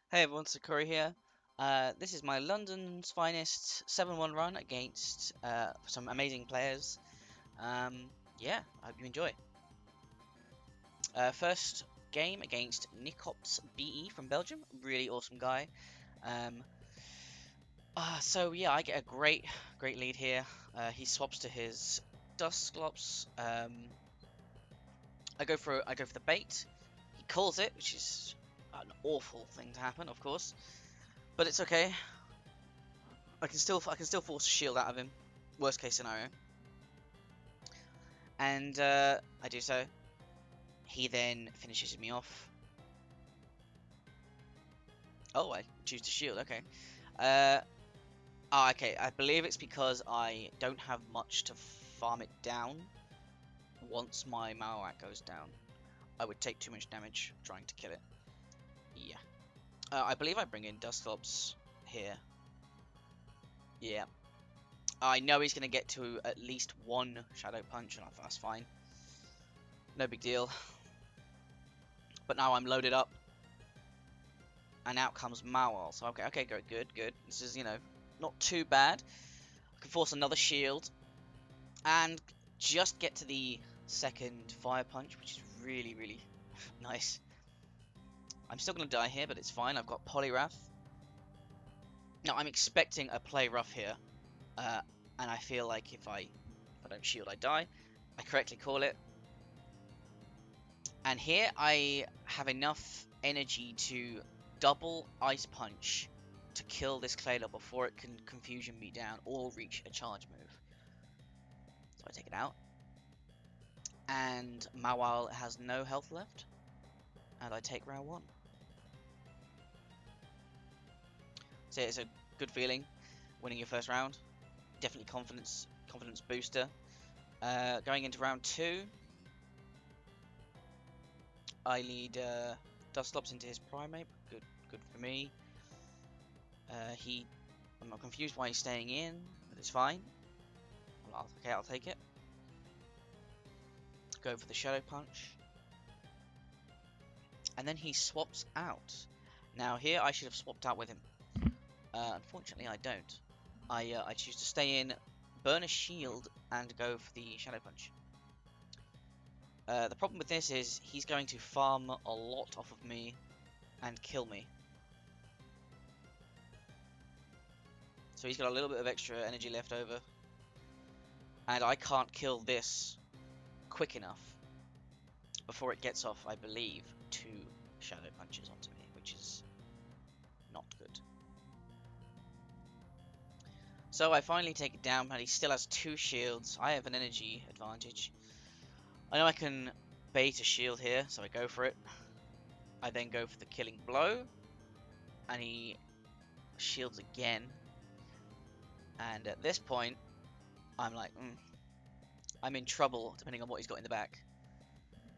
Hey everyone, so Kori here. This is my London's finest 7-1 run against some amazing players. Yeah, I hope you enjoy. First game against Nicops BE from Belgium, really awesome guy. Um, so yeah, I get a great lead here. He swaps to his Dusclops. I go for the bait. He calls it, which is an awful thing to happen, of course, but it's okay. I can still force a shield out of him. Worst case scenario. And I do so. He then finishes me off. Oh, I choose to shield. Okay. Uh, okay. I believe it's because I don't have much to farm it down. Once my Marowak goes down, I would take too much damage trying to kill it. Yeah. I believe I bring in Dusclops here. Yeah. I know he's going to get to at least one Shadow Punch, and that's fine. No big deal. But now I'm loaded up. And out comes Mawal. So okay, good. This is, not too bad. I can force another shield and just get to the second fire punch, which is really nice. I'm still gonna die here, but it's fine. I've got Poliwrath. Now I'm expecting a play rough here, and I feel like if I don't shield, I die. I correctly call it. And here I have enough energy to double Ice Punch to kill this Claydol before it can confusion me down or reach a charge move. So I take it out. And Mawal has no health left. And I take round one. So it's a good feeling winning your first round. Definitely confidence booster. Going into round two, I lead Dusclops into his Primate. Good for me. I'm not confused why he's staying in, but it's fine. Okay, I'll take it. Go for the Shadow Punch. And then he swaps out. Now here I should have swapped out with him. Unfortunately I don't. I choose to stay in, burn a shield, and go for the Shadow Punch. The problem with this is he's going to farm a lot off of me and kill me. So he's got a little bit of extra energy left over. And I can't kill this quick enough before it gets off, I believe, 2 Shadow Punches onto me, which is not good. So I finally take it down, and he still has 2 shields. I have an energy advantage. I know I can bait a shield here, so I go for it. I then go for the killing blow, and he shields again. And at this point, I'm like, I'm in trouble, depending on what he's got in the back.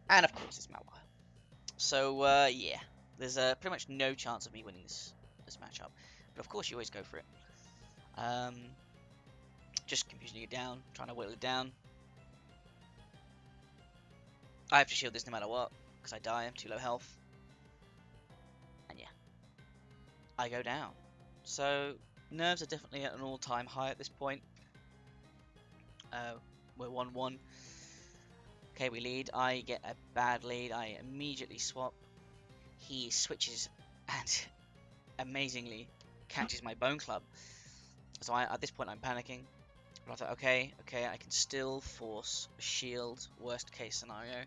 And of course, it's Mawile. So yeah, there's pretty much no chance of me winning this matchup. But of course, you always go for it. Just confusing it down, trying to whittle it down. I have to shield this no matter what, because I die, I'm too low health. And yeah, I go down. So nerves are definitely at an all-time high at this point. We're 1-1. Okay, we lead. I get a bad lead. I immediately swap. He switches and amazingly catches my Bone Club. So at this point I'm panicking. But I thought, okay, I can still force a shield, worst case scenario.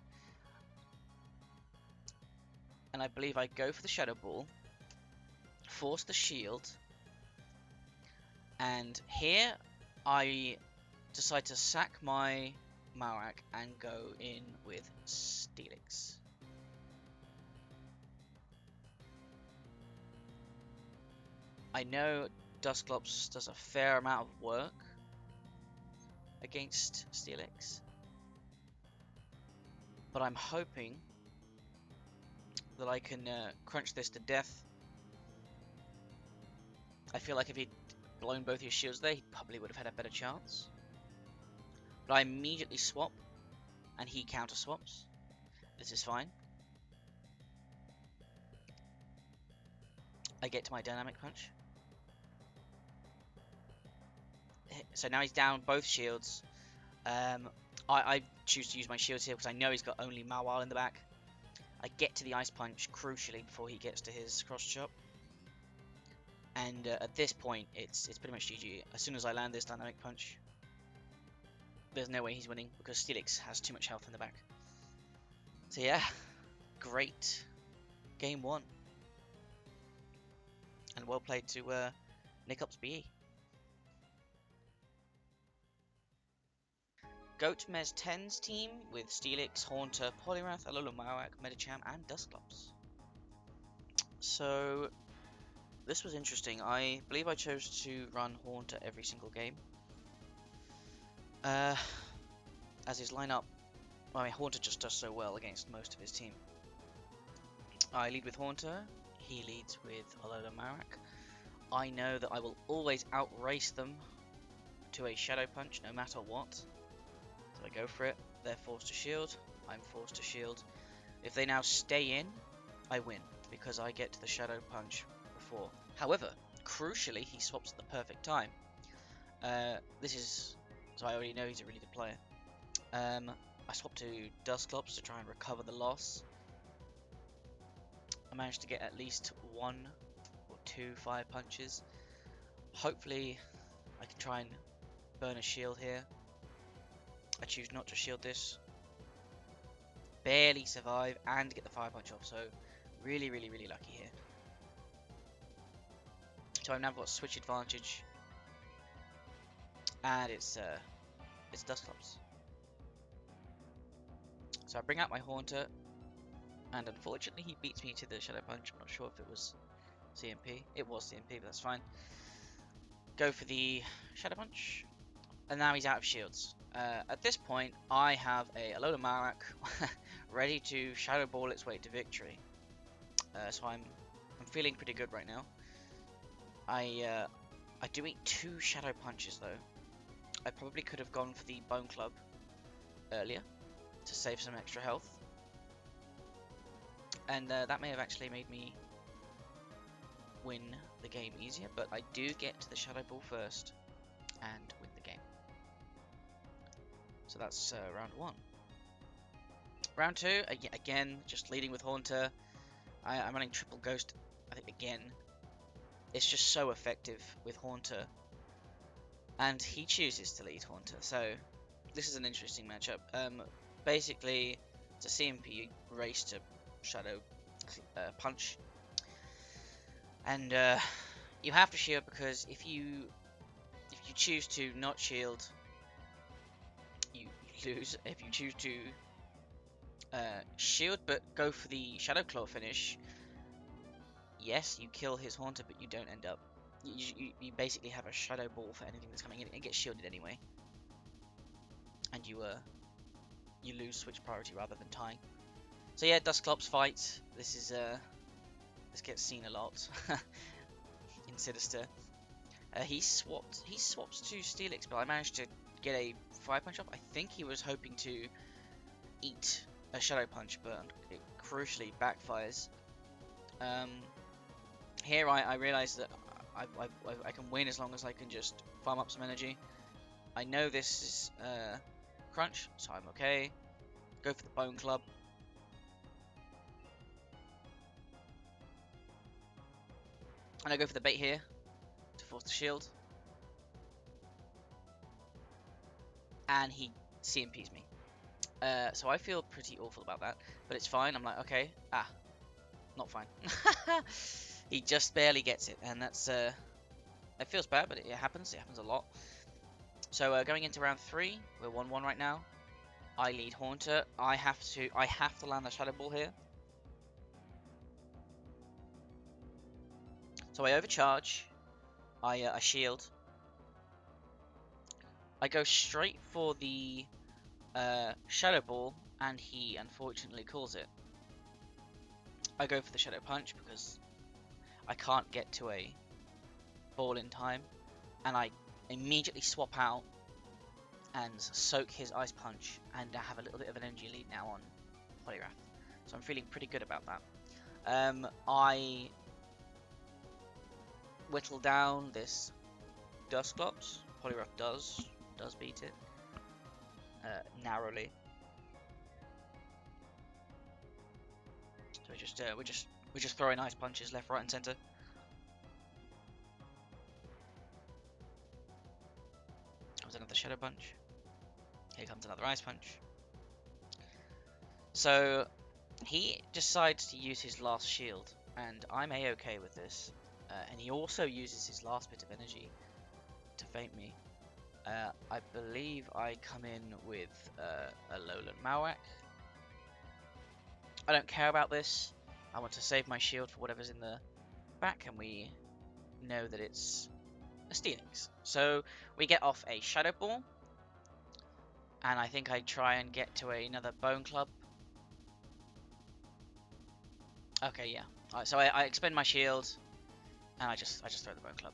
And I believe I go for the Shadow Ball, force the shield, and here I decide to sack my Marowak and go in with Steelix. I know Dusclops does a fair amount of work against Steelix, but I'm hoping that I can crunch this to death. I feel like if he'd blown both his shields there, he probably would have had a better chance. But I immediately swap, and he counter swaps. This is fine. I get to my dynamic punch. So now he's down both shields. I choose to use my shields here because I know he's got only Mawile in the back. I get to the ice punch crucially before he gets to his cross chop. And at this point, it's pretty much GG. As soon as I land this dynamic punch, there's no way he's winning because Steelix has too much health in the back. So yeah, great game 1. And well played to Nick Ups BE. Goat Mez 10's team with Steelix, Haunter, Poliwrath, Alola Marowak, Medicham, and Dusclops. So this was interesting. I believe I chose to run Haunter every single game. As his lineup, I mean, Haunter just does so well against most of his team. I lead with Haunter, he leads with Alola Marowak. I know that I will always outrace them to a Shadow Punch no matter what. So I go for it, they're forced to shield, I'm forced to shield. If they now stay in, I win, because I get to the Shadow Punch before. However, crucially, he swaps at the perfect time. So I already know he's a really good player. I swapped to Dusclops to try and recover the loss. I managed to get at least 1 or 2 fire punches. Hopefully, I can try and burn a shield here. I choose not to shield this. Barely survive and get the fire punch off, so really lucky here. So I've now got switch advantage, and it's Dusclops. So I bring out my Haunter, and unfortunately he beats me to the Shadow Punch. I'm not sure if it was CMP. It was CMP, but that's fine. Go for the Shadow Punch, and now he's out of shields. At this point, I have a Alola Marowak ready to Shadow Ball its way to victory. So I'm feeling pretty good right now. I do eat 2 Shadow Punches though. I probably could have gone for the Bone Club earlier to save some extra health, and that may have actually made me win the game easier, but I do get to the Shadow Ball first and win the game. So that's round 1. Round 2, again, just leading with Haunter. I'm running triple Ghost, I think, again. It's just so effective with Haunter. And he chooses to lead Haunter, so this is an interesting matchup. Basically, it's a CMP race to Shadow Punch. And you have to shield, because if you choose to not shield, you lose. If you choose to shield but go for the Shadow Claw finish, yes, you kill his Haunter, but you don't end up. You basically have a Shadow Ball for anything that's coming in. It gets shielded anyway, and you lose switch priority rather than tying. So yeah, Dusclops fight. This gets seen a lot in Sinister. He swaps to Steelix, but I managed to get a Fire Punch up. I think he was hoping to eat a Shadow Punch, but it crucially backfires. Here I realize that I can win as long as I can just farm up some energy. I know this is crunch, so I'm okay. Go for the Bone Club. And I go for the bait here to force the shield. And he CMPs me. So I feel pretty awful about that, but it's fine. I'm like, okay, not fine. He just barely gets it, and that's it feels bad, but it happens. It happens a lot. So going into round 3, we're 1-1 right now. I lead Haunter. I have to land the Shadow Ball here. So I overcharge. I shield. I go straight for the Shadow Ball, and he unfortunately calls it. I go for the Shadow Punch because I can't get to a ball in time, and I immediately swap out and soak his Ice Punch, and I have a little bit of an energy lead now on Poliwrath. So I'm feeling pretty good about that. I whittle down this Dusclops. Poliwrath does beat it narrowly. So we're just throwing ice punches left, right, and center. Comes another Shadow Punch. Here comes another Ice Punch. So he decides to use his last shield, and I'm a-okay with this. And he also uses his last bit of energy to feint me. I believe I come in with a Lowland Malwak. I don't care about this. I want to save my shield for whatever's in the back, and we know that it's a Steelix. So we get off a Shadow Ball, and I think I try and get to another Bone Club. Okay, yeah. Alright, so I expend my shield, and I just throw the Bone Club.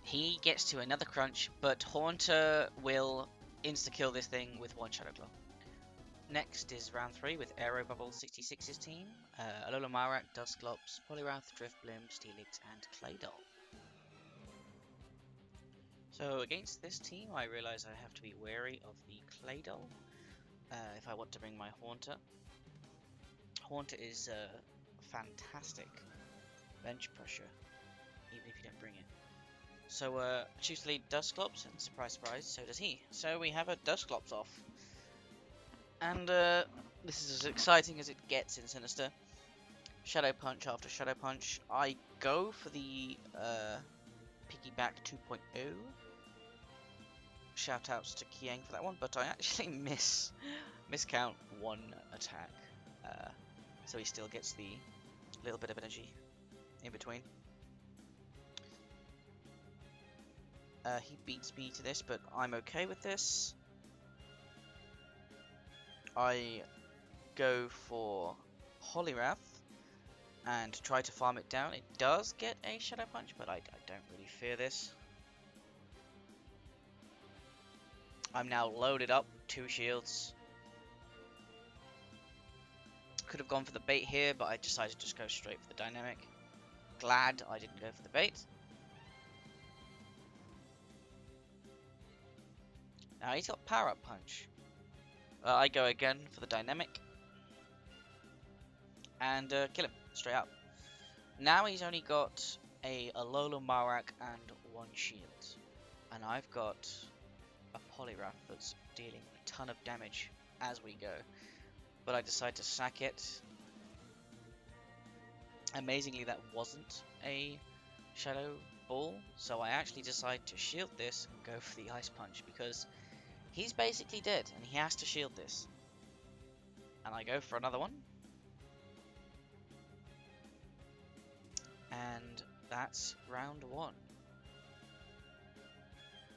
He gets to another crunch, but Haunter will insta-kill this thing with one Shadow Claw. Next is round 3 with Aero Bubble 66's team. Alola Marak, Dusclops, Poliwrath, Driftblim, Steelix, and Claydol. So against this team, I realise I have to be wary of the Claydol if I want to bring my Haunter. Haunter is fantastic bench pressure, even if you don't bring it. So I choose to lead Dusclops, and surprise, surprise, so does he. So we have a Dusclops off. And this is as exciting as it gets in Sinister. Shadow Punch after Shadow Punch. I go for the Piggyback 2.0. Shoutouts to Kiang for that one, but I actually miscount one attack. So he still gets the little bit of energy in between. He beats me to this, but I'm okay with this. I go for Poliwrath and try to farm it down. It does get a Shadow Punch, but I don't really fear this. I'm now loaded up, 2 shields. Could have gone for the bait here, but I decided to just go straight for the dynamic. Glad I didn't go for the bait. Now he's got Power Up Punch. I go again for the dynamic. And kill him, straight up. Now he's only got a Alola Marak and 1 shield. And I've got a Poliwrath that's dealing a ton of damage as we go. But I decide to sack it. Amazingly, that wasn't a Shadow Ball, so I actually decide to shield this and go for the Ice Punch because he's basically dead and he has to shield this. And I go for another one. And that's round 1.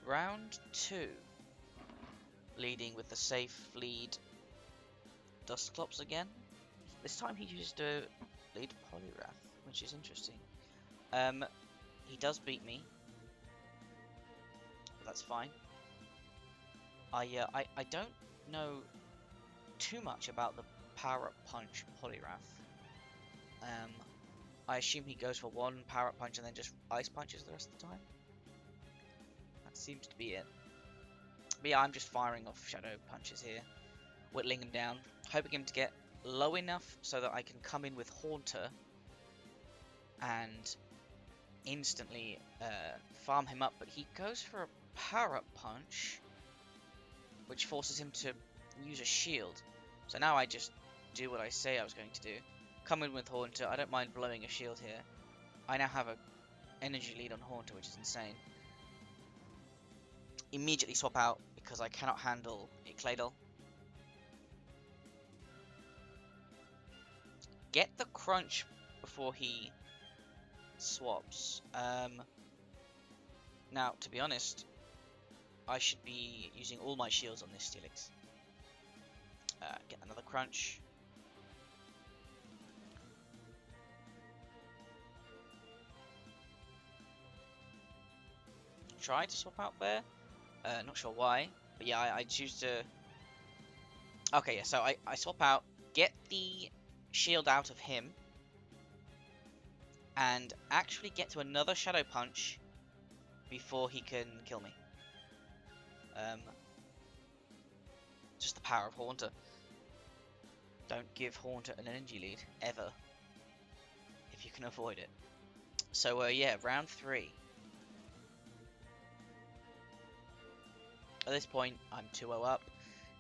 Round 2. Leading with the safe lead Dusclops again. This time he used to lead Poliwrath, which is interesting. He does beat me, but that's fine. I don't know too much about the Power Up Punch Poliwrath. I assume he goes for 1 Power Up Punch and then just Ice Punches the rest of the time. That seems to be it. But yeah, I'm just firing off Shadow Punches here, whittling him down, hoping him to get low enough so that I can come in with Haunter and instantly farm him up. But he goes for a Power Up Punch, which forces him to use a shield. So now I just do what I say I was going to do. Come in with Haunter. I don't mind blowing a shield here. I now have an energy lead on Haunter, which is insane. Immediately swap out because I cannot handle a Claydol. Get the crunch before he swaps. Now, to be honest, I should be using all my shields on this Steelix. Get another crunch. Try to swap out there. Not sure why, but yeah, I choose to. Okay, yeah. So I swap out, get the shield out of him and actually get to another Shadow Punch before he can kill me. Just the power of Haunter. Don't give Haunter an energy lead, ever, if you can avoid it. So yeah, round 3. At this point, I'm 2-0 up.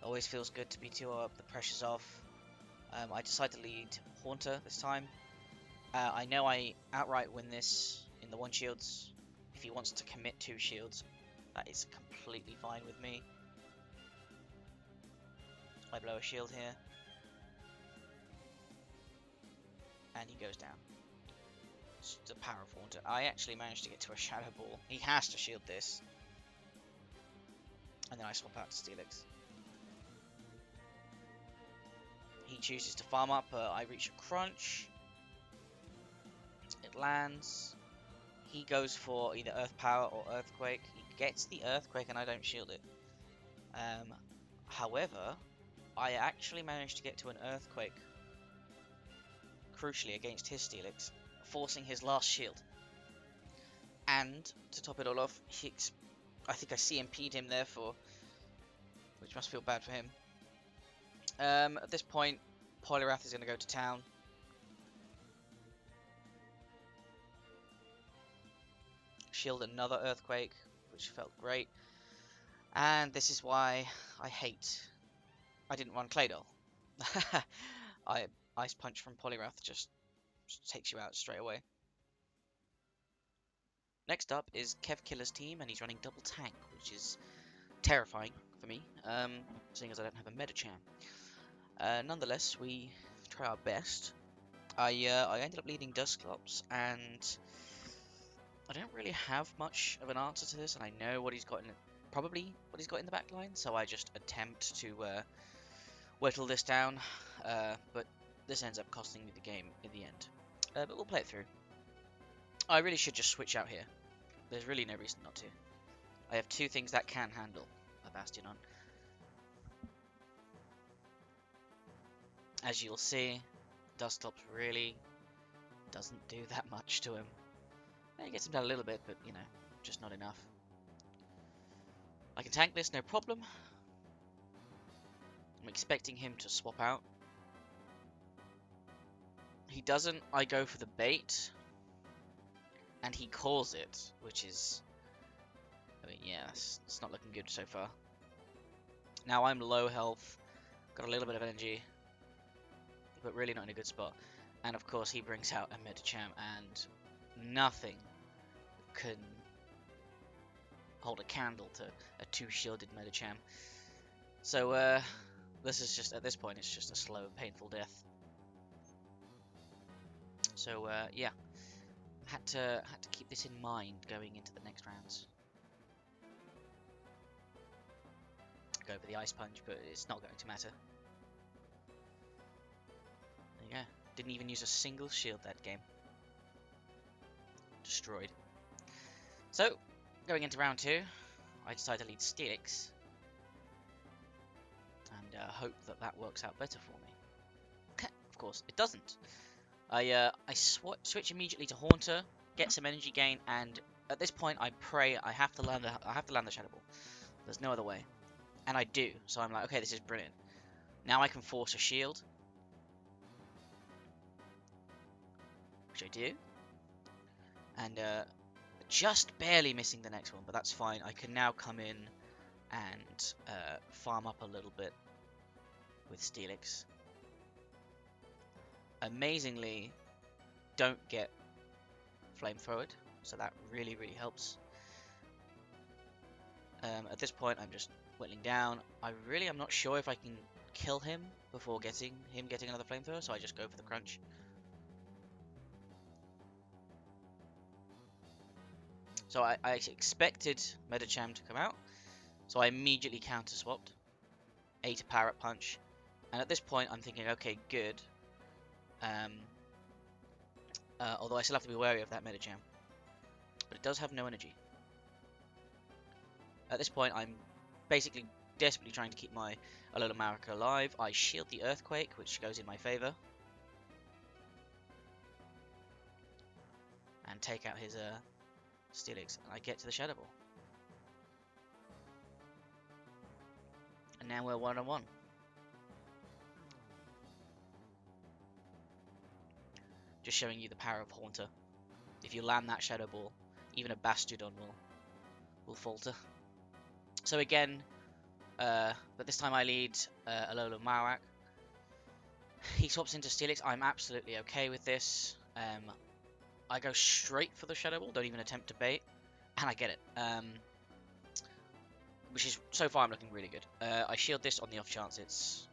It always feels good to be 2-0 up, the pressure's off. I decide to lead Haunter this time. I know I outright win this in the 1 shields. If he wants to commit 2 shields, that is completely fine with me. I blow a shield here. And he goes down. It's the power of Haunter. I actually managed to get to a Shadow Ball. He has to shield this. And then I swap out to Steelix. He chooses to farm up. I reach a crunch. It lands. He goes for either Earth Power or Earthquake. He gets the Earthquake and I don't shield it. However, I actually managed to get to an Earthquake, crucially against his Steelix, forcing his last shield. And to top it all off, I think I CMP'd him therefore, which must feel bad for him. At this point, Poliwrath is going to go to town. Shield another Earthquake, which felt great. And this is why I didn't run Claydol. Ice Punch from Poliwrath just takes you out straight away. Next up is Kev Killer's team, and he's running double tank, which is terrifying for me, seeing as I don't have a Medicham. Nonetheless, we try our best. I ended up leading Dusclops, and I don't really have much of an answer to this, and I know what he's got in probably what he's got in the back line, so I just attempt to whittle this down, but this ends up costing me the game in the end. But we'll play it through. I really should just switch out here. There's really no reason not to. I have 2 things that can handle a Bastion on. As you'll see, Dusclops really doesn't do that much to him. He gets him down a little bit, but you know, just not enough. I can tank this, no problem. I'm expecting him to swap out. He doesn't, I go for the bait. And he calls it, which is, I mean, yeah, it's not looking good so far. Now I'm low health, got a little bit of energy, but really not in a good spot. And of course he brings out a Medicham, and nothing can hold a candle to a 2-shielded Medicham. So this is just, at this point, it's just a slow, painful death. So yeah, had to keep this in mind going into the next rounds. Go for the Ice Punch, but it's not going to matter. There you go. Didn't even use a single shield that game. Destroyed. So, going into round 2, I decide to lead Steelix. And hope that that works out better for me. Of course, it doesn't. I switch immediately to Haunter, get some energy gain, and at this point I pray I have to land the Shadow Ball. There's no other way. And I do, so I'm like, okay, this is brilliant. Now I can force a shield. Which I do. And just barely missing the next one, but that's fine. I can now come in and farm up a little bit with Steelix. Amazingly, don't get flamethrowered, so that really, really helps. At this point, I'm just whittling down. I'm not sure if I can kill him before getting another flamethrower, so I just go for the crunch. So I expected Medicham to come out, so I immediately counter swapped. A to Parrot Punch, and at this point I'm thinking, okay, good. Although I still have to be wary of that Medicham. But it does have no energy. At this point, I'm basically desperately trying to keep my Alola Marika alive. I shield the Earthquake, which goes in my favour. and take out his Steelix, and I get to the Shadow Ball. And now we're 1-1. Just showing you the power of Haunter. If you land that Shadow Ball, even a Bastiodon will falter. So again, but this time I lead Alola Marowak. He swaps into Steelix. I'm absolutely okay with this. I go straight for the Shadow Ball, don't even attempt to bait, and I get it. Which is, so far I'm looking really good. I shield this on the off chance it's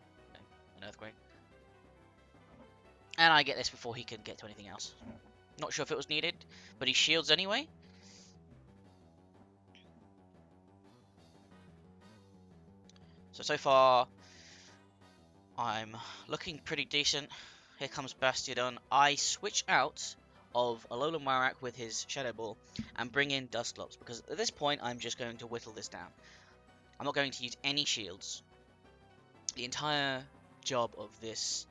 an Earthquake. And I get this before he can get to anything else. Not sure if it was needed, but he shields anyway. So far, I'm looking pretty decent. Here comes Bastiodon. I switch out of Alola Marowak with his Shadow Ball and bring in Dusclops, because at this point I'm just going to whittle this down. I'm not going to use any shields. The entire job of this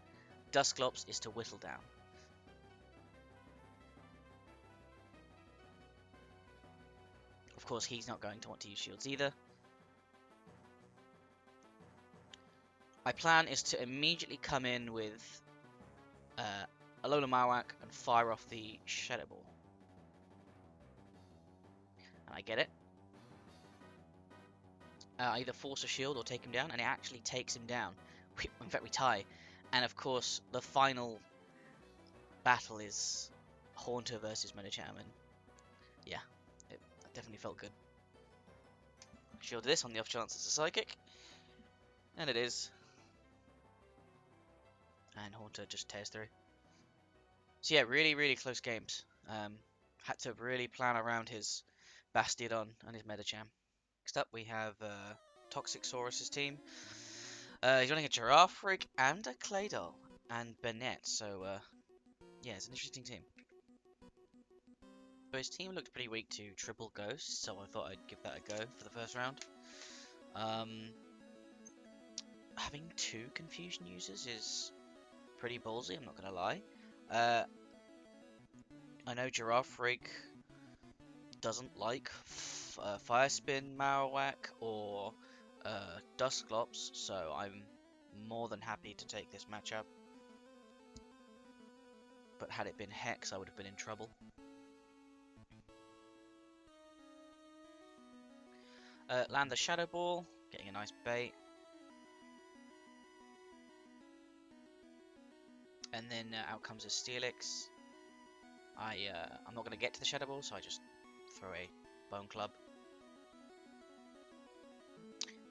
Dusclops is to whittle down. Of course, he's not going to want to use shields either. My plan is to immediately come in with Alola Marowak and fire off the Shadow Ball. And I get it. I either force a shield or take him down, and it actually takes him down. In fact, we tie. And of course, the final battle is Haunter versus Medicham, and yeah, it definitely felt good. Shield this on the off chance it's a Psychic, and it is. And Haunter just tears through. So yeah, really close games. Had to really plan around his Bastiodon and his Medicham. Next up, we have Toxic Saurus's team. He's running a Girafarig and a Claydol and Bennett, so yeah, it's an interesting team. So his team looked pretty weak to Triple Ghost, so I thought I'd give that a go for the first round. Having 2 Confusion users is pretty ballsy, I'm not gonna lie. I know Girafarig doesn't like Fire Spin Marowak or Dusclops, so I'm more than happy to take this matchup. But had it been Hex, I would have been in trouble. Land the Shadow Ball, getting a nice bait. And then out comes a Steelix. I'm not going to get to the Shadow Ball, so I just throw a Bone Club.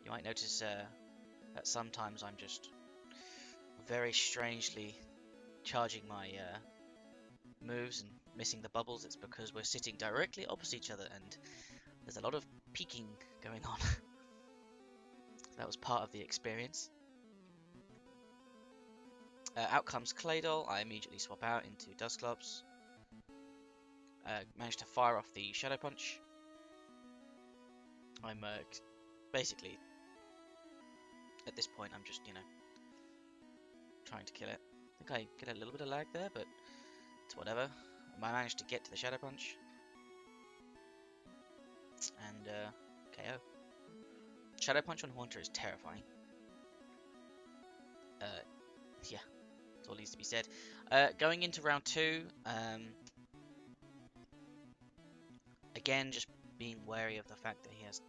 You might notice that sometimes I'm just very strangely charging my moves and missing the bubbles. It's because we're sitting directly opposite each other and there's a lot of peeking going on. That was part of the experience. Out comes Claydol. I immediately swap out into Dusclops. Managed to fire off the Shadow Punch. I'm basically, at this point, I'm just, trying to kill it. I think I get a little bit of lag there, but it's whatever. I managed to get to the Shadow Punch. And KO. Shadow Punch on Haunter is terrifying. Yeah, that's all needs to be said. Going into round 2, again, just being wary of the fact that he has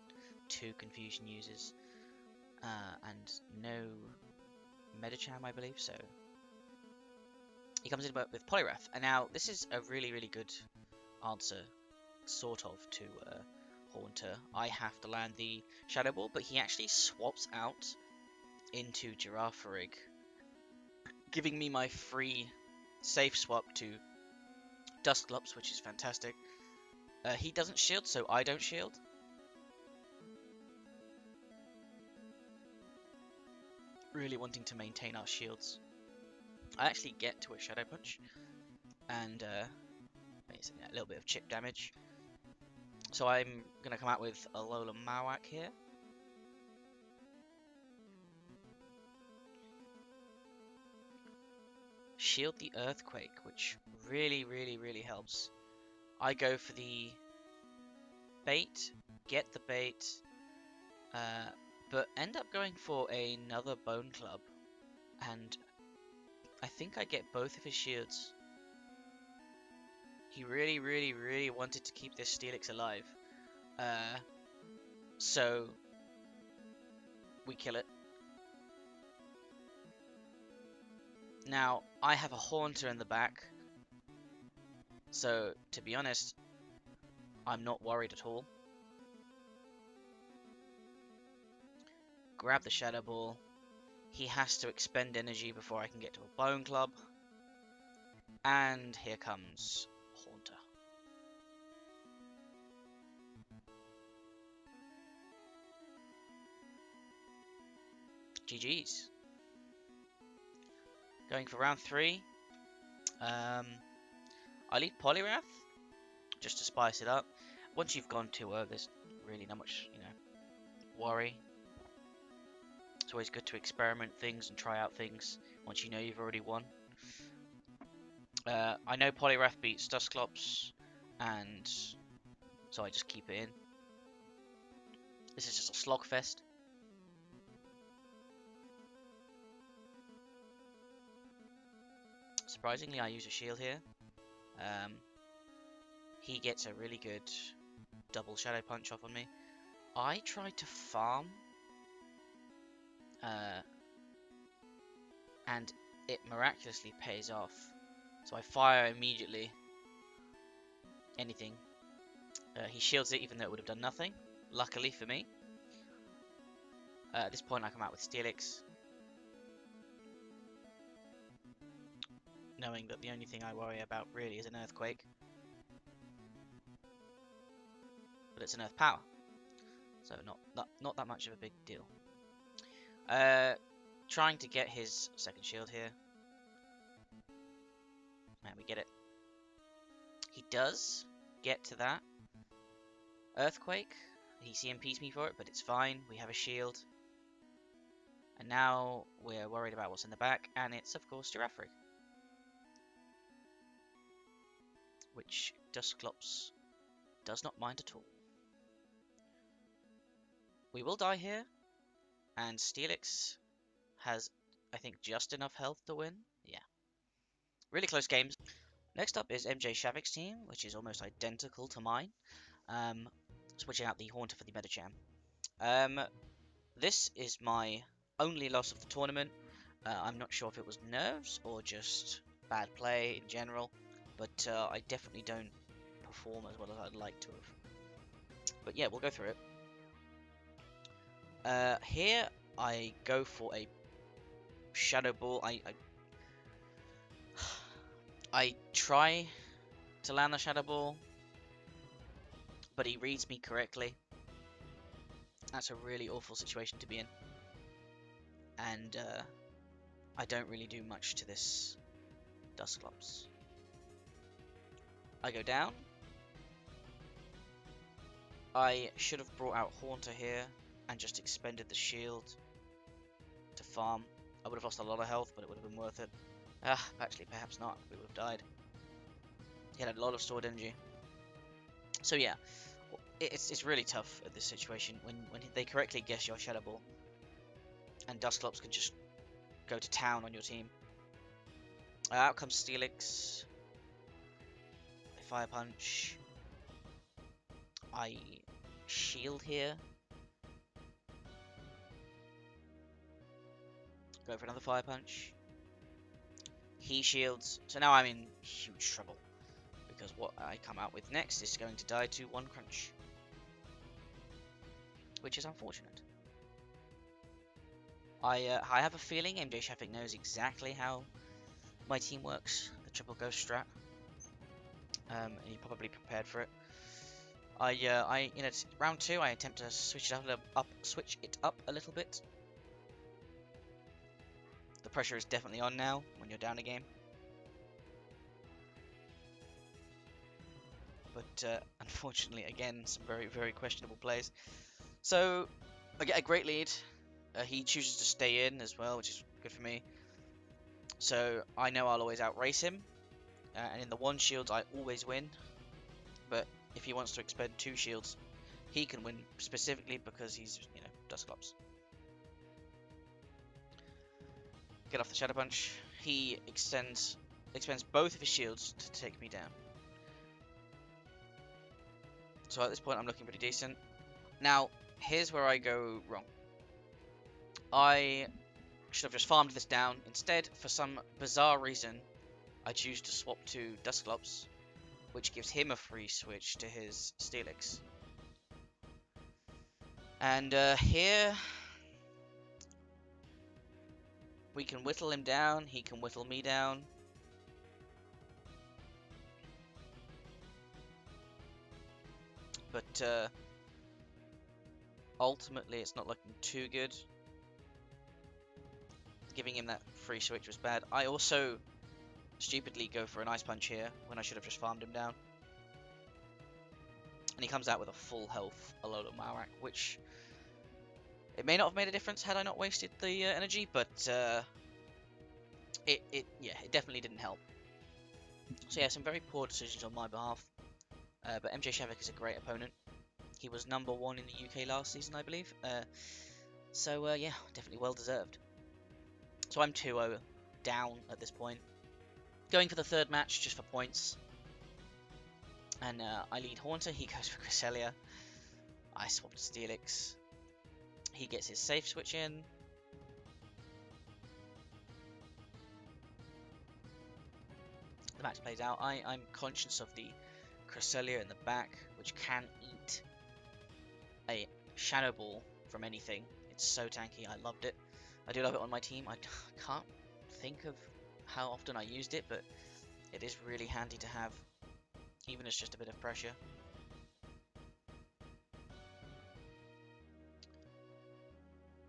2 Confusion users and no Medicham, I believe, so he comes in with Poliwrath. And now, this is a really good answer, sort of, to Haunter. I have to land the Shadow Ball, but he actually swaps out into Girafarig, giving me my free safe swap to Dusclops, which is fantastic. He doesn't shield, so I don't shield. Really wanting to maintain our shields. I actually get to a Shadow Punch, and basically a little bit of chip damage. So I'm going to come out with Alola Marowak here. Shield the Earthquake, which really helps I go for the bait, get the bait, but end up going for another bone club, and I think I get both of his shields. He really, really, really wanted to keep this Steelix alive, so we kill it. Now, I have a Haunter in the back, so to be honest, I'm not worried at all. Grab the Shadow Ball. He has to expend energy before I can get to a Bone Club. And here comes Haunter. GG's. Going for round 3. I leave Poliwrath just to spice it up. Once you've gone 2-0, there's really not much, worry. It's always good to experiment things and try out things once you know you've already won. I know Poliwrath beats Dusclops, and so I just keep it in. This is just a slogfest. Surprisingly, I use a shield here. He gets a really good double Shadow Punch off on me. I tried to farm, and it miraculously pays off. So I fire immediately. Anything. He shields it even though it would have done nothing. Luckily for me. At this point I come out with Steelix, knowing that the only thing I worry about really is an Earthquake. But it's an Earth Power, so not that much of a big deal. Trying to get his second shield here. And we get it. He does get to that. Earthquake. He CMPs me for it, but it's fine. We have a shield. And now we're worried about what's in the back, and it's of course Giraffrig, which Dusclops does not mind at all. We will die here, and Steelix has, I think, just enough health to win. Yeah. Really close games. Next up is MJ Shavik's team, which is almost identical to mine. Switching out the Haunter for the Medicham. This is my only loss of the tournament. I'm not sure if it was nerves or just bad play in general, but I definitely don't perform as well as I'd like to have. But yeah, we'll go through it. Here I go for a Shadow Ball. I try to land the Shadow Ball, but he reads me correctly. That's a really awful situation to be in. And I don't really do much to this Dusclops. I go down. I should have brought out Haunter here and just expended the shield to farm. I would have lost a lot of health, but it would have been worth it. Actually, perhaps not. We would have died. He had a lot of stored energy. So yeah, it's really tough at this situation when they correctly guess your Shadow Ball, and Dusclops can just go to town on your team. Out comes Steelix. I Fire Punch. I shield here. Go for another Fire Punch. He shields. So now I'm in huge trouble, because what I come out with next is going to die to 1 crunch, which is unfortunate. I have a feeling MJ Shafik knows exactly how my team works, the triple ghost strat, and he probably prepared for it. In round 2, I attempt to switch it up a little bit. The pressure is definitely on now when you're down a game. But unfortunately, again, some very, very questionable plays. So I get a great lead. He chooses to stay in as well, which is good for me. So I know I'll always outrace him. And in the one shields, I always win. but if he wants to expend 2 shields, he can win specifically because he's, you know, Dusclops. Get off the Shadow Punch. He expends both of his shields to take me down. So at this point, I'm looking pretty decent. Now, here's where I go wrong. I should have just farmed this down. Instead, for some bizarre reason, I choose to swap to Dusclops, which gives him a free switch to his Steelix. And here, we can whittle him down, he can whittle me down. But ultimately, it's not looking too good. Giving him that free switch was bad. I also stupidly go for an Ice Punch here when I should have just farmed him down. And he comes out with a full health Alola Marowak, which it may not have made a difference had I not wasted the energy, but it definitely didn't help. So yeah, some very poor decisions on my behalf. But MJ Shavik is a great opponent. He was number 1 in the UK last season, I believe. So yeah, definitely well deserved. So I'm 2-0 down at this point. Going for the third match just for points. And I lead Haunter, he goes for Cresselia. I swap to Steelix. He gets his safe switch in. The match plays out. I'm conscious of the Cresselia in the back, which can eat a Shadow Ball from anything. It's so tanky, I loved it. I do love it on my team. I can't think of how often I used it, but it is really handy to have, even as just a bit of pressure.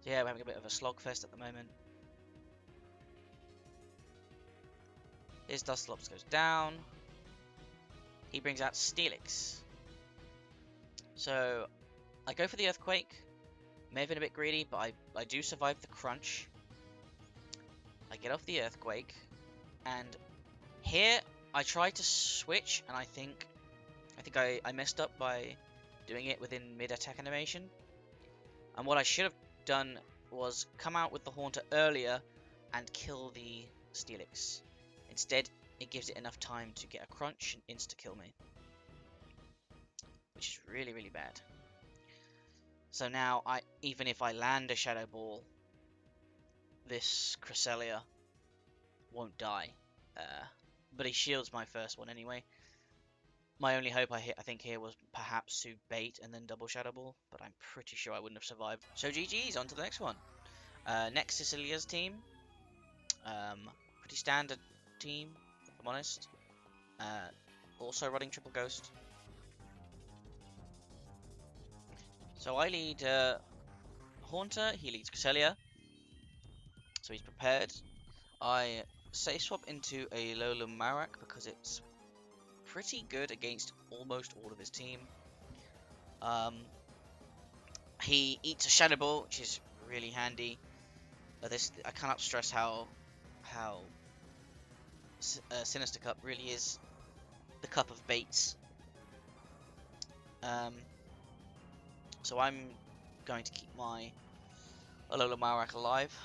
So yeah, we're having a bit of a slogfest at the moment. His Dusclops goes down. He brings out Steelix. So I go for the Earthquake. May have been a bit greedy, but I do survive the crunch. I get off the Earthquake, and here I try to switch, and I think I messed up by doing it within mid-attack animation. And what I should have done was come out with the Haunter earlier and kill the Steelix. Instead, it gives it enough time to get a crunch and insta-kill me, which is really, really bad. So now, even if I land a Shadow Ball, this Cresselia won't die. But he shields my first one anyway. My only hope I think here was perhaps to bait and then double Shadow Ball, but I'm pretty sure I wouldn't have survived. So GG's, on to the next one. Next, Cecilia's team. Pretty standard team, if I'm honest. Also running Triple Ghost. So I lead Haunter, he leads Cresselia. So he's prepared. I safe swap into a Alola Marowak because it's pretty good against almost all of his team. He eats a Shadow Ball, which is really handy. I cannot stress how Sinister Cup really is the cup of baits. So I'm going to keep my Alola Marowak alive.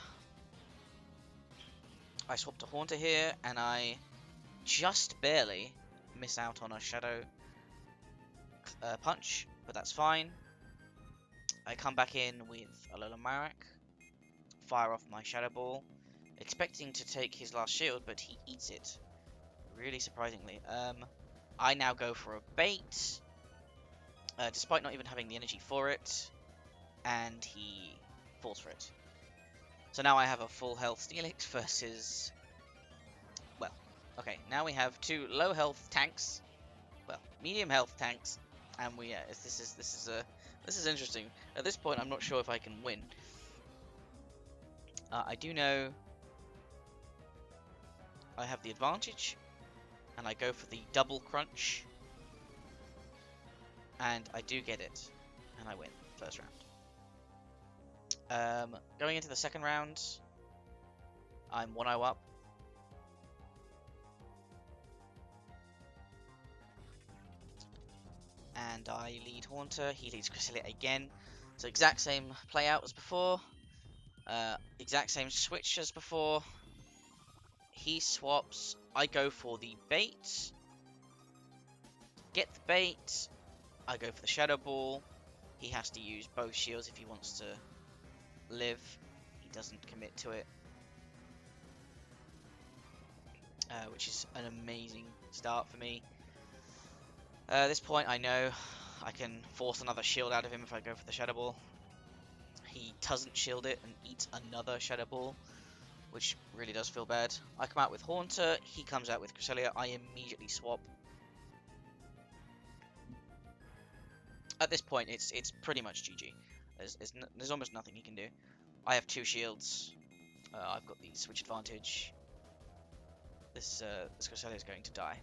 I swap to Haunter here, and I just barely miss out on a Shadow Punch, but that's fine. I come back in with Alola Marowak, fire off my Shadow Ball, expecting to take his last shield, but he eats it, really surprisingly. I now go for a bait, despite not even having the energy for it, and he falls for it. So now I have a full health Steelix versus, well, okay, now we have 2 low health tanks, well, medium health tanks, and this is interesting. At this point, I'm not sure if I can win. I do know I have the advantage, and I go for the double crunch, and I do get it, and I win first round. Going into the second round, I'm 1-0 up. and I lead Haunter. He leads Cresselia again. So exact same play out as before. Exact same switch as before. He swaps. I go for the bait. Get the bait. I go for the Shadow Ball. He has to use both shields if he wants to live. He doesn't commit to it. Which is an amazing start for me. At this point, I know I can force another shield out of him if I go for the Shadow Ball. He doesn't shield it and eats another Shadow Ball, which really does feel bad. I come out with Haunter, he comes out with Cresselia, I immediately swap. At this point, it's pretty much GG. There's almost nothing he can do. I have 2 shields. I've got the switch advantage. This Cresselia is going to die.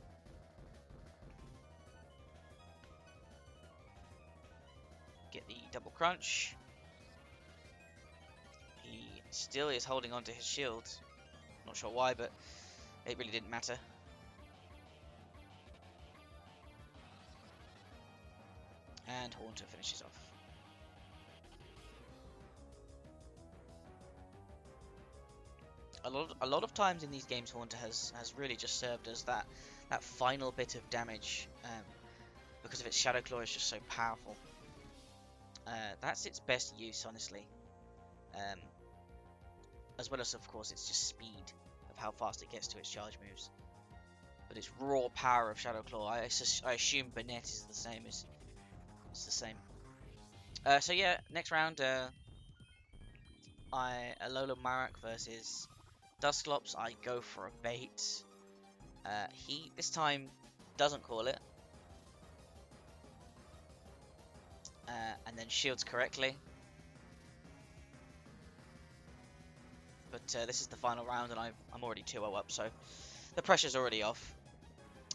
Get the double crunch. He still is holding on to his shield. Not sure why, but it really didn't matter. And Haunter finishes off. A lot of times in these games, Haunter has really just served as that final bit of damage, because of its Shadow Claw is just so powerful. That's its best use, honestly. As well as, of course, it's just speed of how fast it gets to its charge moves. But its raw power of Shadow Claw, I assume Burnett is the same. It's the same. So yeah, next round, Alola Marak versus Dusclops. I go for a bait. He this time doesn't call it, and then shields correctly. But this is the final round, and I'm already 2-0 up, so the pressure's already off.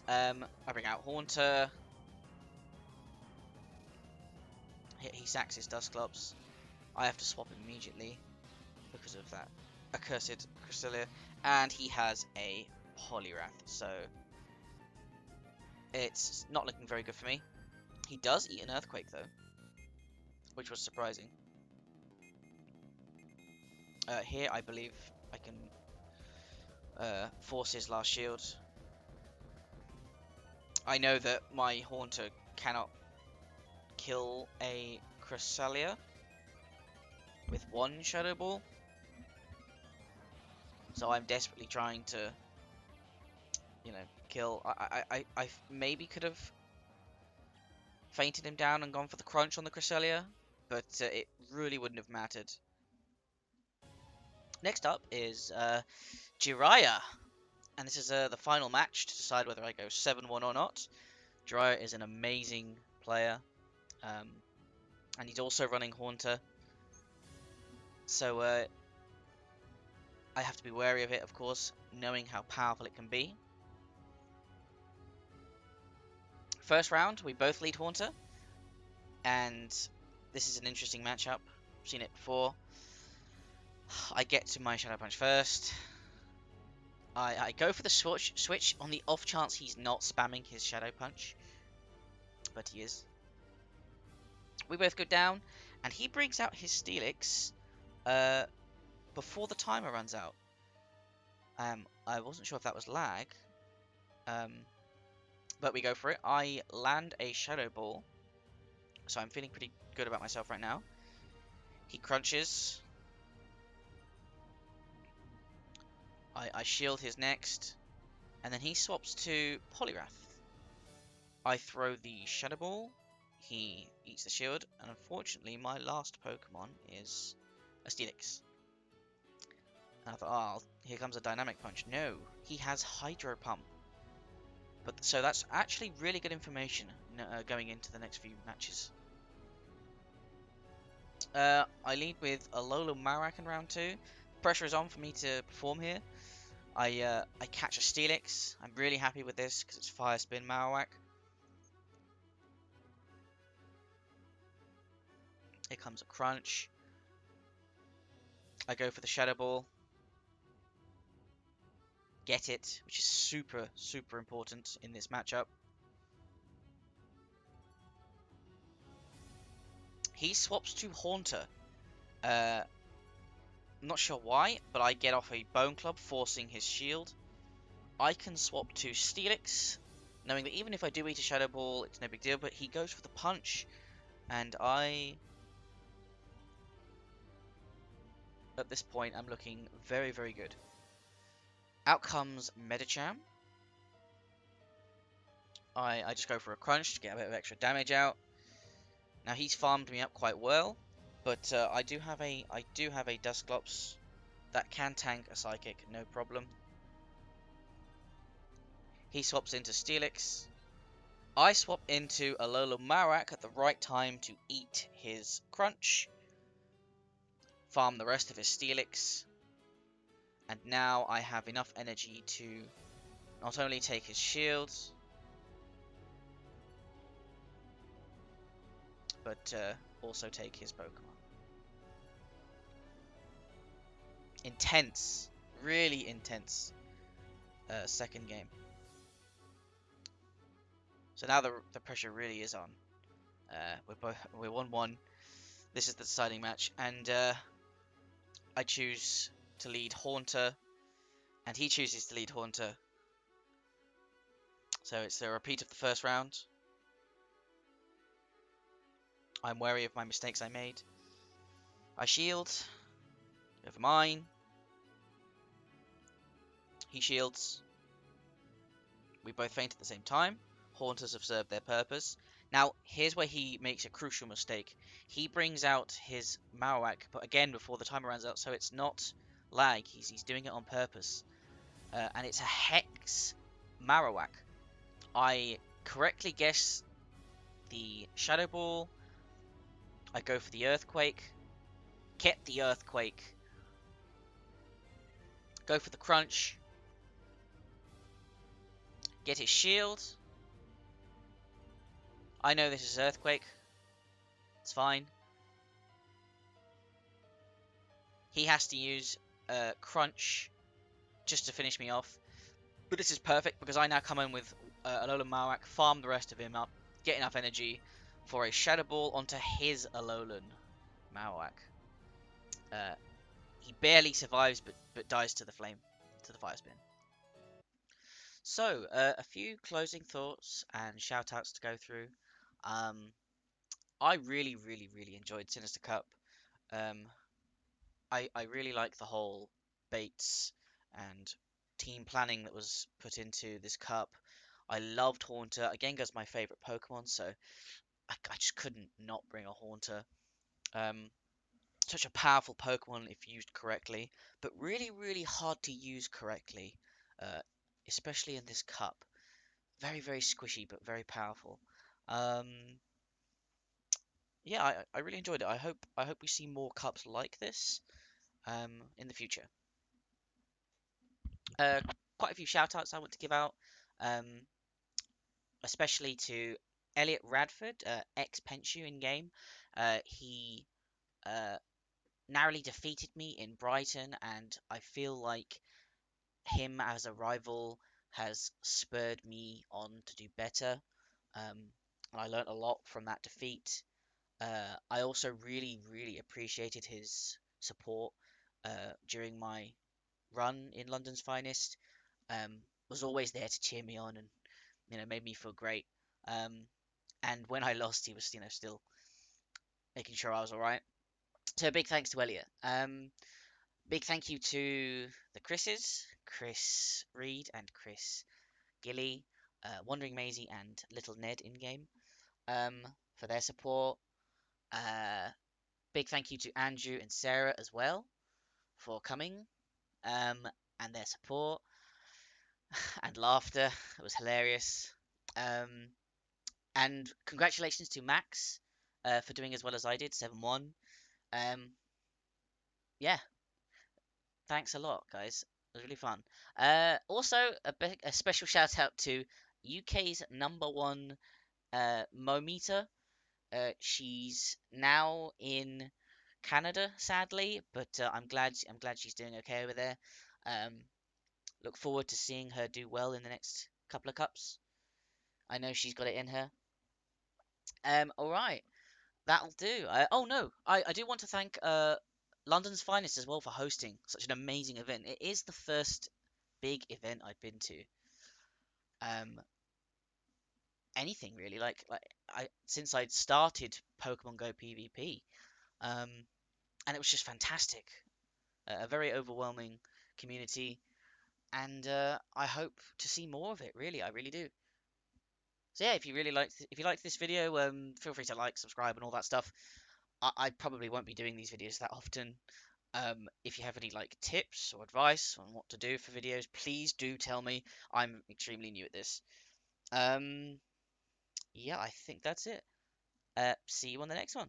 I bring out Haunter. He sacks his Dusclops. I have to swap immediately because of that accursed Cresselia, and he has a Poliwrath, so it's not looking very good for me. He does eat an Earthquake though, which was surprising. Here I believe I can force his last shield. I know that my Haunter cannot kill a Cresselia with 1 Shadow Ball, so I'm desperately trying to, you know, kill. I maybe could have fainted him down and gone for the crunch on the Cresselia, but it really wouldn't have mattered. Next up is Jiraiya, and this is the final match to decide whether I go 7-1 or not. Jiraiya is an amazing player, and he's also running Haunter, so I have to be wary of it, of course, knowing how powerful it can be. First round, we both lead Haunter, and this is an interesting matchup. I've seen it before. I get to my Shadow Punch first. I go for the switch on the off chance he's not spamming his Shadow Punch, but he is. We both go down, and he brings out his Steelix before the timer runs out. I wasn't sure if that was lag, but we go for it. I land a Shadow Ball, so I'm feeling pretty good about myself right now. He crunches. I shield his next, and then he swaps to Poliwrath. I throw the Shadow Ball. He eats the shield, and unfortunately, my last Pokemon is a Steelix. And I thought, oh, here comes a Dynamic Punch. No, he has Hydro Pump. But so that's actually really good information going into the next few matches. I lead with Alola Marak in round 2. Pressure is on for me to perform here. I catch a Steelix. I'm really happy with this because it's Fire Spin Marowak. Here comes a crunch. I go for the Shadow Ball. Get it, which is super, super important in this matchup. He swaps to Haunter. I'm not sure why, but I get off a Bone Club, forcing his shield. I can swap to Steelix, knowing that even if I do eat a Shadow Ball, it's no big deal, but he goes for the punch, and at this point, I'm looking very, very good. Out comes Medicham. I just go for a crunch to get a bit of extra damage out. Now he's farmed me up quite well, but I do have a Dusclops that can tank a Psychic, no problem. He swaps into Steelix. I swap into Alola Marowak at the right time to eat his crunch, farm the rest of his Steelix, and now I have enough energy to not only take his shields, but also take his Pokemon. Intense, really intense second game. So now the pressure really is on. We're 1-1. This is the deciding match, and I choose to lead Haunter, and he chooses to lead Haunter. So it's a repeat of the first round. I'm wary of my mistakes I made. I shield. Over mine. He shields. We both faint at the same time. Haunters have served their purpose. Now, here's where he makes a crucial mistake. He brings out his Marowak, but again, before the timer runs out, so it's not lag. He's doing it on purpose. And it's a Hex Marowak. I correctly guess the Shadow Ball. I go for the Earthquake. Get the Earthquake. Go for the Crunch. Get his shield. I know this is Earthquake. It's fine. He has to use Crunch just to finish me off. But this is perfect because I now come in with Alolan Marowak, farm the rest of him up, get enough energy for a Shadow Ball onto his Alolan Marowak. He barely survives but dies to the Fire Spin. So, a few closing thoughts and shout-outs to go through. I really, really, really enjoyed Sinister Cup. I really like the whole baits and team planning that was put into this cup. I loved Haunter. Gengar's my favourite Pokemon, so I just couldn't not bring a Haunter. Such a powerful Pokemon if used correctly, but really, really hard to use correctly, uh, especially in this cup. Very, very squishy, but very powerful. Um, yeah, I really enjoyed it. I hope we see more cups like this in the future. Uh, Quite a few shout outs I want to give out, um, especially to Elliot Radford, ex Penshu in game. He uh, narrowly defeated me in Brighton, and I feel like him as a rival has spurred me on to do better. I learnt a lot from that defeat. I also really, really appreciated his support during my run in London's Finest. Was always there to cheer me on and made me feel great. And when I lost, he was still making sure I was all right. So big thanks to Elliot. Big thank you to the Chris's, Chris Reed and Chris Gilly, Wandering Maisie and Little Ned in game, for their support. Big thank you to Andrew and Sarah as well for coming, and their support and laughter. It was hilarious. And congratulations to Max for doing as well as I did, 7-1. Yeah, thanks a lot, guys. It was really fun. Also, a special shout out to UK's #1 Momita. She's now in Canada, sadly, but I'm glad she's doing okay over there. Look forward to seeing her do well in the next couple of cups. I know she's got it in her. All right. That'll do. Oh no, I do want to thank London's Finest as well for hosting such an amazing event. It is the first big event I've been to. Um, Anything really, like I since I'd started Pokemon Go PvP. Um, and it was just fantastic. A very overwhelming community, and I hope to see more of it. Really, I really do. So yeah, if you liked this video, feel free to like, subscribe, and all that stuff. I probably won't be doing these videos that often. If you have any like tips or advice on what to do for videos, please do tell me. I'm extremely new at this. Um, yeah, I think that's it. See you on the next one.